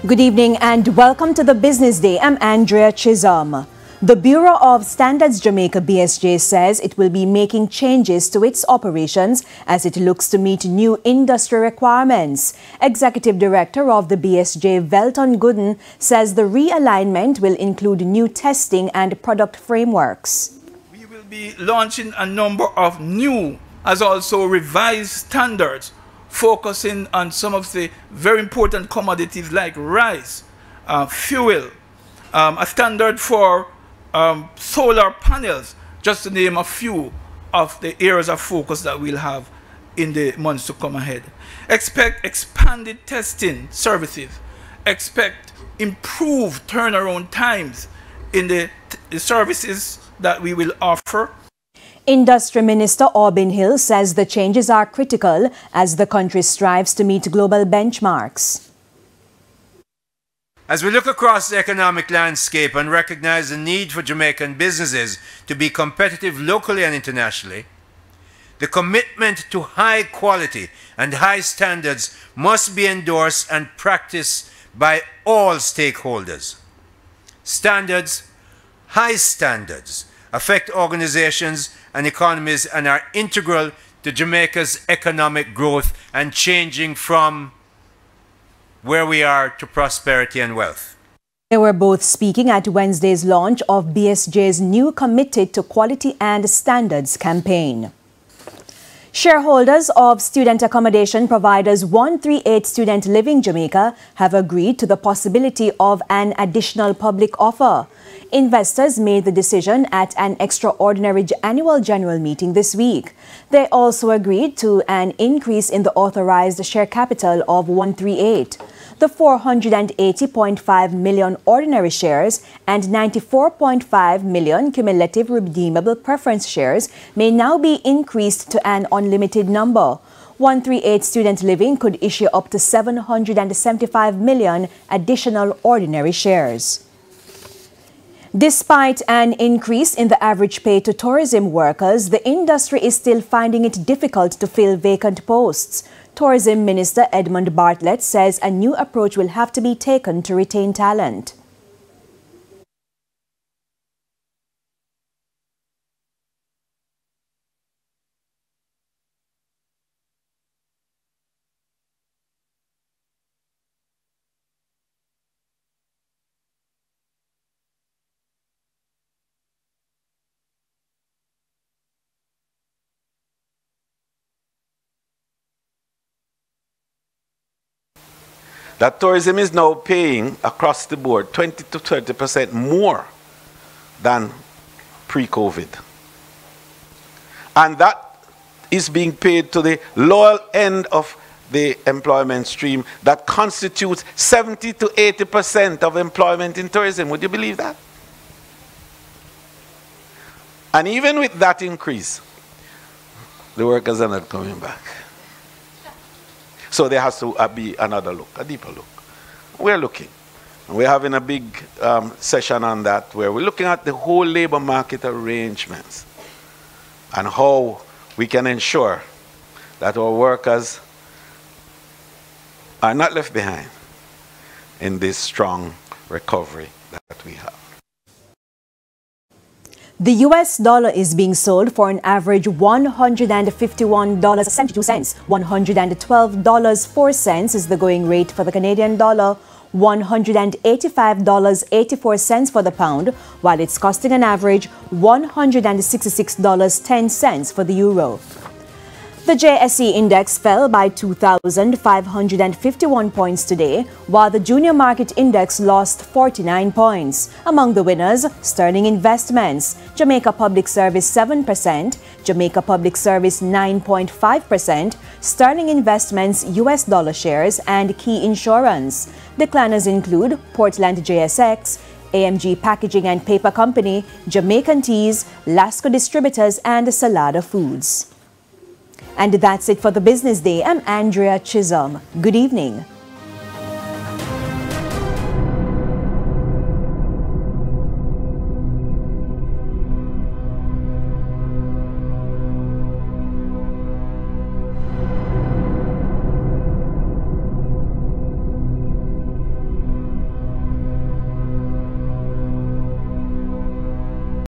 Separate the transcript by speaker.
Speaker 1: Good evening and welcome to the Business Day. I'm Andrea Chisholm. The Bureau of Standards Jamaica BSJ says it will be making changes to its operations as it looks to meet new industry requirements. Executive Director of the BSJ, Velton Gooden, says the realignment will include new testing and product frameworks.
Speaker 2: We will be launching a number of new as also revised standards focusing on some of the very important commodities like rice, fuel, a standard for solar panels, just to name a few of the areas of focus that we'll have in the months to come ahead. Expect expanded testing services. Expect improved turnaround times in the services that we will offer.
Speaker 1: Industry Minister Aubin Hill says the changes are critical as the country strives to meet global benchmarks.
Speaker 3: As we look across the economic landscape and recognize the need for Jamaican businesses to be competitive locally and internationally, the commitment to high quality and high standards must be endorsed and practiced by all stakeholders. Standards, high standards, affect organizations and economies and are integral to Jamaica's economic growth and changing from where we are to prosperity and wealth.
Speaker 1: They were both speaking at Wednesday's launch of BSJ's new Committed to Quality and Standards campaign. Shareholders of student accommodation providers 138 Student Living Jamaica have agreed to the possibility of an additional public offer. Investors made the decision at an extraordinary annual general meeting this week. They also agreed to an increase in the authorized share capital of 138. The 480.5 million ordinary shares and 94.5 million cumulative redeemable preference shares may now be increased to an unlimited number. 138 Student Living could issue up to 775 million additional ordinary shares. Despite an increase in the average pay to tourism workers, the industry is still finding it difficult to fill vacant posts. Tourism Minister Edmund Bartlett says a new approach will have to be taken to retain talent.
Speaker 4: That tourism is now paying across the board 20 to 30% more than pre-COVID. And that is being paid to the lower end of the employment stream that constitutes 70 to 80% of employment in tourism. Would you believe that? And even with that increase, the workers are not coming back. So there has to be another look, a deeper look. We're looking. We're having a big session on that where we're looking at the whole labor market arrangements and how we can ensure that our workers are not left behind in this strong recovery that we have.
Speaker 1: The US dollar is being sold for an average $151.72. $112.04 is the going rate for the Canadian dollar, $185.84 for the pound, while it's costing an average $166.10 for the euro. The JSE index fell by 2,551 points today, while the junior market index lost 49 points. Among the winners, Sterling Investments, Jamaica Public Service 7%, Jamaica Public Service 9.5%, Sterling Investments US dollar shares, and Key Insurance. Decliners include Portland JSX, AMG Packaging and Paper Company, Jamaican Teas, Lasco Distributors, and Salada Foods. And that's it for the Business Day. I'm Andrea Chisholm. Good evening.